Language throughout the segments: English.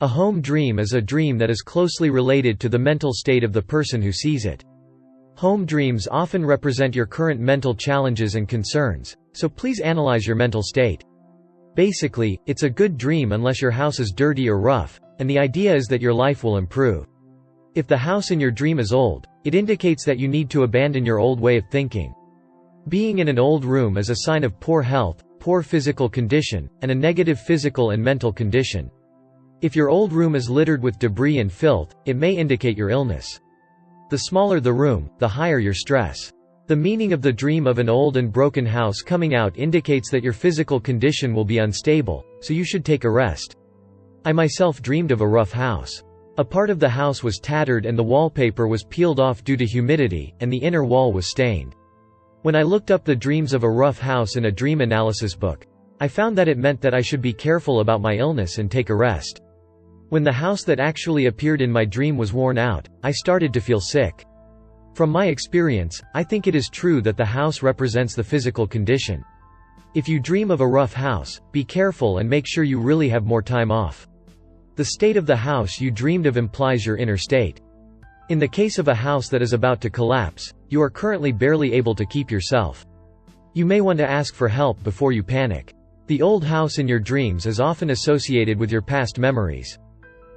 A home dream is a dream that is closely related to the mental state of the person who sees it. Home dreams often represent your current mental challenges and concerns, so please analyze your mental state. Basically, it's a good dream unless your house is dirty or rough, and the idea is that your life will improve. If the house in your dream is old, it indicates that you need to abandon your old way of thinking. Being in an old room is a sign of poor health, poor physical condition, and a negative physical and mental condition. If your old room is littered with debris and filth, it may indicate your illness. The smaller the room, the higher your stress. The meaning of the dream of an old and broken house coming out indicates that your physical condition will be unstable, so you should take a rest. I myself dreamed of a rough house. A part of the house was tattered and the wallpaper was peeled off due to humidity, and the inner wall was stained. When I looked up the dreams of a rough house in a dream analysis book, I found that it meant that I should be careful about my illness and take a rest. When the house that actually appeared in my dream was worn out, I started to feel sick. From my experience, I think it is true that the house represents the physical condition. If you dream of a rough house, be careful and make sure you really have more time off. The state of the house you dreamed of implies your inner state. In the case of a house that is about to collapse, you are currently barely able to keep yourself. You may want to ask for help before you panic. The old house in your dreams is often associated with your past memories.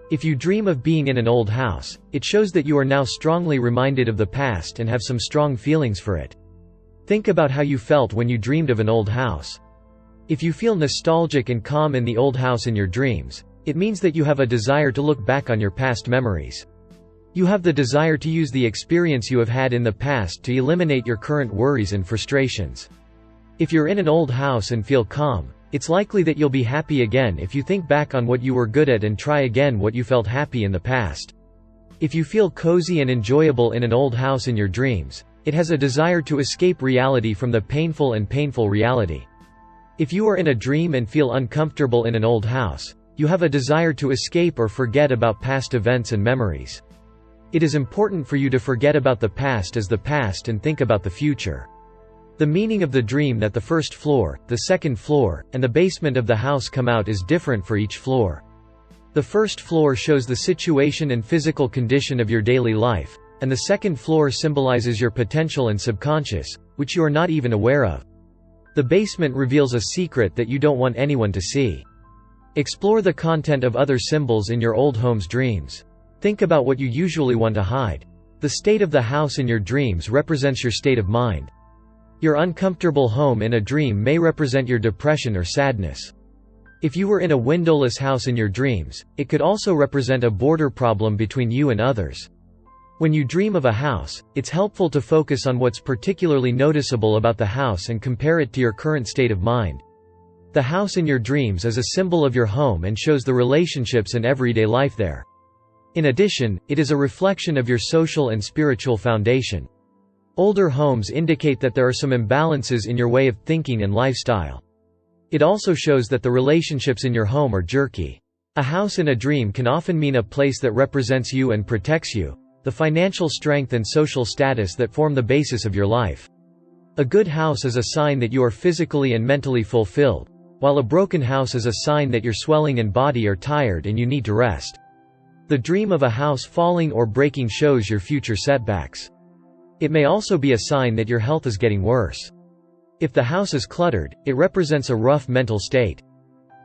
If you dream of being in an old house, it shows that you are now strongly reminded of the past and have some strong feelings for it. Think about how you felt when you dreamed of an old house. If you feel nostalgic and calm in the old house in your dreams, it means that you have a desire to look back on your past memories. You have the desire to use the experience you have had in the past to eliminate your current worries and frustrations. If you're in an old house and feel calm, it's likely that you'll be happy again if you think back on what you were good at and try again what you felt happy in the past. If you feel cozy and enjoyable in an old house in your dreams, it has a desire to escape reality from the painful reality. If you are in a dream and feel uncomfortable in an old house, you have a desire to escape or forget about past events and memories. It is important for you to forget about the past as the past and think about the future. The meaning of the dream that the first floor, the second floor, and the basement of the house come out is different for each floor. The first floor shows the situation and physical condition of your daily life, and the second floor symbolizes your potential and subconscious, which you are not even aware of. The basement reveals a secret that you don't want anyone to see. Explore the content of other symbols in your old home's dreams. Think about what you usually want to hide. The state of the house in your dreams represents your state of mind. Your uncomfortable home in a dream may represent your depression or sadness. If you were in a windowless house in your dreams, it could also represent a border problem between you and others. When you dream of a house, it's helpful to focus on what's particularly noticeable about the house and compare it to your current state of mind. The house in your dreams is a symbol of your home and shows the relationships and everyday life there. In addition, it is a reflection of your social and spiritual foundation. Older homes indicate that there are some imbalances in your way of thinking and lifestyle. It also shows that the relationships in your home are jerky. A house in a dream can often mean a place that represents you and protects you, the financial strength and social status that form the basis of your life. A good house is a sign that you are physically and mentally fulfilled, while a broken house is a sign that your swelling and body are tired and you need to rest. The dream of a house falling or breaking shows your future setbacks. It may also be a sign that your health is getting worse. If the house is cluttered, it represents a rough mental state.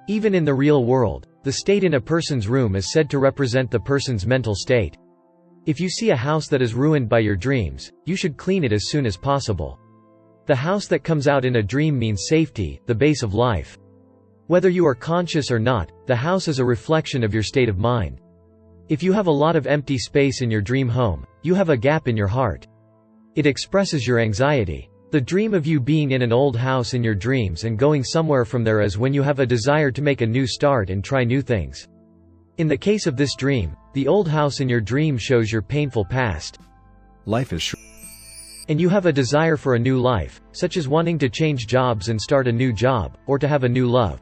Even in the real world, the state in a person's room is said to represent the person's mental state. If you see a house that is ruined by your dreams, you should clean it as soon as possible. The house that comes out in a dream means safety, the base of life. Whether you are conscious or not, the house is a reflection of your state of mind. If you have a lot of empty space in your dream home, you have a gap in your heart. It expresses your anxiety. The dream of you being in an old house in your dreams and going somewhere from there is when you have a desire to make a new start and try new things. In the case of this dream, the old house in your dream shows your painful past. Life is short. And you have a desire for a new life, such as wanting to change jobs and start a new job, or to have a new love.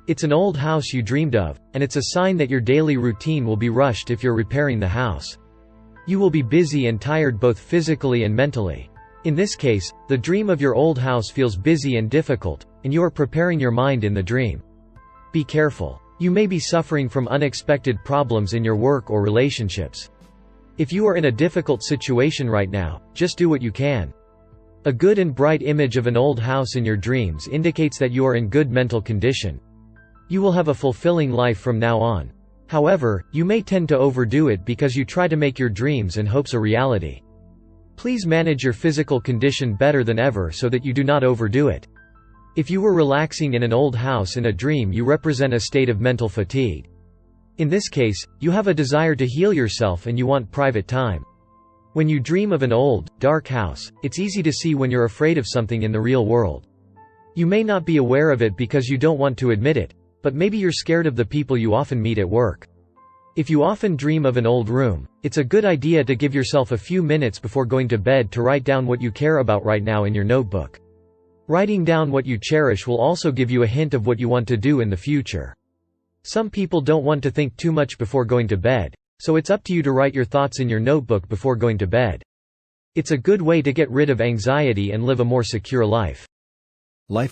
It's an old house you dreamed of, and it's a sign that your daily routine will be rushed if you're repairing the house. You will be busy and tired both physically and mentally. In this case, the dream of your old house feels busy and difficult, and you are preparing your mind in the dream. Be careful. You may be suffering from unexpected problems in your work or relationships. If you are in a difficult situation right now, just do what you can. A good and bright image of an old house in your dreams indicates that you are in good mental condition. You will have a fulfilling life from now on. However, you may tend to overdo it because you try to make your dreams and hopes a reality. Please manage your physical condition better than ever so that you do not overdo it. If you were relaxing in an old house in a dream, you represent a state of mental fatigue. In this case, you have a desire to heal yourself and you want private time. When you dream of an old, dark house, it's easy to see when you're afraid of something in the real world. You may not be aware of it because you don't want to admit it, but maybe you're scared of the people you often meet at work. If you often dream of an old room, it's a good idea to give yourself a few minutes before going to bed to write down what you care about right now in your notebook. Writing down what you cherish will also give you a hint of what you want to do in the future. Some people don't want to think too much before going to bed, so it's up to you to write your thoughts in your notebook before going to bed. It's a good way to get rid of anxiety and live a more secure life.